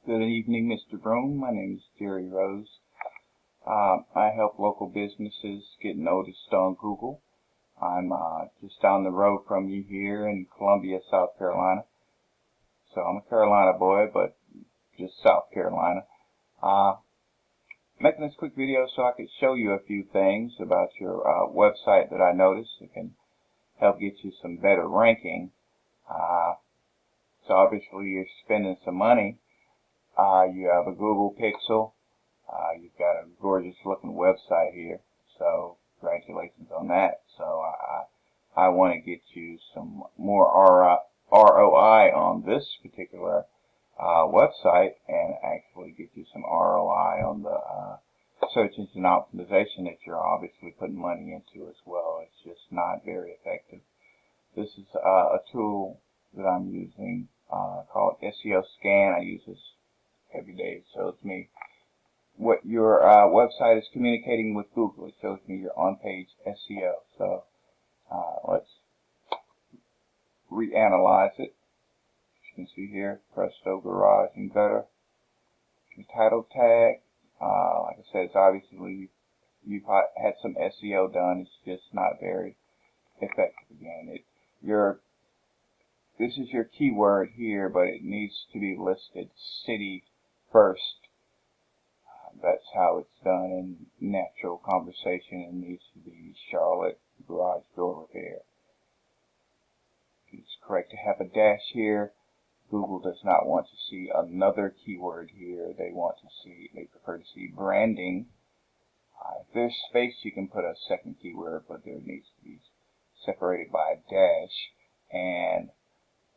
Good evening, Mr. Broom. My name is Jerry Rose. I help local businesses get noticed on Google. I'm just down the road from you here in Columbia, South Carolina. So I'm a Carolina boy, but just South Carolina. Making this quick video so I could show you a few things about your website that I noticed that can help get you some better ranking. So obviously you're spending some money. You have a Google Pixel. You've got a gorgeous looking website here. So congratulations on that. So I want to get you some more ROI on this particular website and actually get you some ROI on the search engine optimization that you're obviously putting money into as well. It's just not very effective. This is a tool that I'm using called SEO Scan. I use this every day. It shows me what your website is communicating with Google. It shows me your on-page SEO. So let's reanalyze it. As you can see here, Presto, garage, and gutter. The title tag, like I said, it's obviously you've had some SEO done. It's just not very effective. Again, this is your keyword here, but it needs to be listed city first. That's how it's done in natural conversation. It needs to be Charlotte garage door repair. It's correct to have a dash here. Google does not want to see another keyword here. They prefer to see branding. If there's space, you can put a second keyword, but there needs to be separated by a dash, and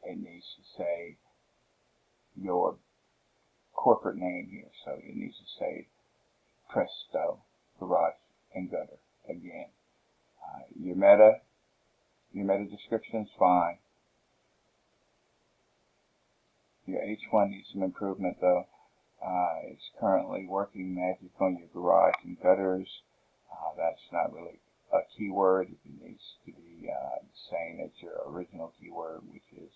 it needs to say your corporate name here. So it needs to say Presto, garage, and gutter. Again, your meta description is fine. Your H1 needs some improvement though. It's currently working magic on your garage and gutters. That's not really a keyword. It needs to be the same as your original keyword, which is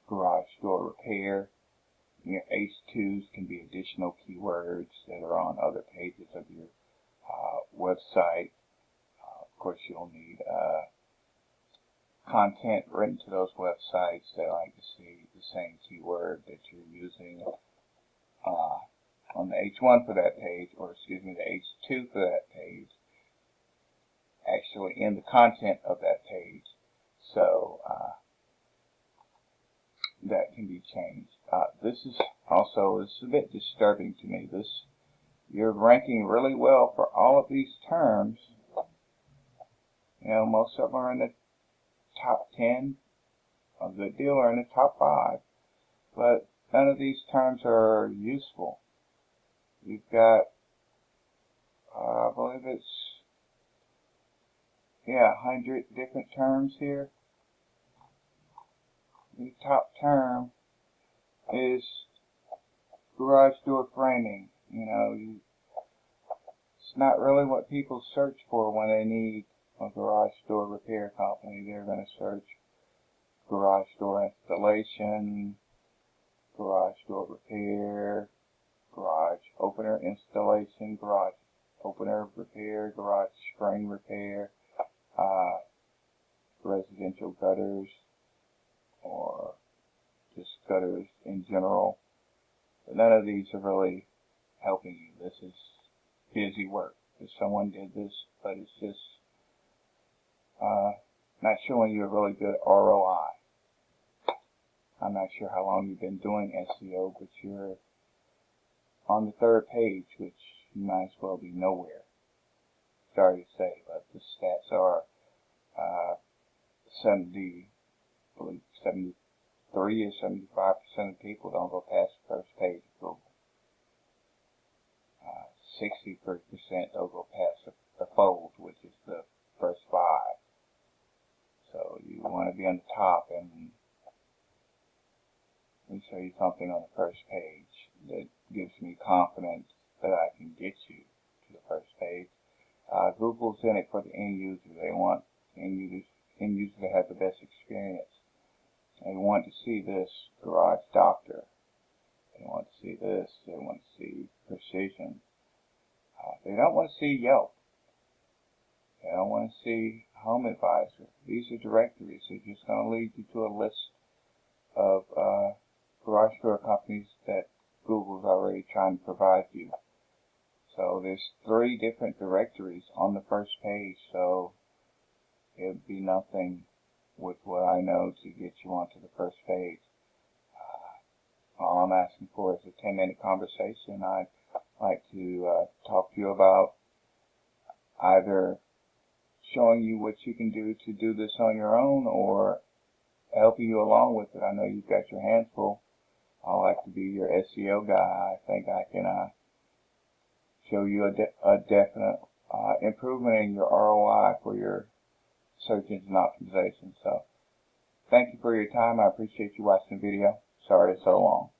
garage door repair. Your H2s can be additional keywords that are on other pages of your website. Of course, you'll need content written to those websites. They like to see the same keyword that you're using on the H1 for that page, or excuse me, the H2 for that page, actually in the content of that page. So that can be changed. This is a bit disturbing to me. You're ranking really well for all of these terms. You know, most of them are in the top 10. A good deal are in the top 5. But none of these terms are useful. You've got, I believe it's, 100 different terms here. The top term is garage door framing. You know, it's not really what people search for when they need a garage door repair company. They're going to search garage door installation, garage door repair, garage opener installation, garage opener repair, garage spring repair, residential gutters, or just gutters in general. But none of these are really helping you. This is busy work. If someone did this, but it's just not showing you a really good ROI. I'm not sure how long you've been doing SEO, but you're on the 3rd page, which you might as well be nowhere. Sorry to say, but the stats are 73 or 75% of people don't go past the first page of Google. 63% don't go past the fold, which is the first 5. So you want to be on the top, and let me show you something on the first page that gives me confidence that I can get you to the first page. Google's in it for the end user. They want end user to have the best experience. They want to see this garage doctor decision. They don't want to see Yelp. They don't want to see Home Advisor. These are directories. They're just going to lead you to a list of garage door companies that Google's already trying to provide you. So there's 3 different directories on the first page, so it would be nothing with what I know to get you onto the first page. All I'm asking for is a 10-minute conversation. I'd like to talk to you about either showing you what you can do to do this on your own or helping you along with it. I know you've got your hands full. I like to be your SEO guy. I think I can show you a definite improvement in your ROI for your search engine optimization. So thank you for your time. I appreciate you watching the video. Sorry it's so long.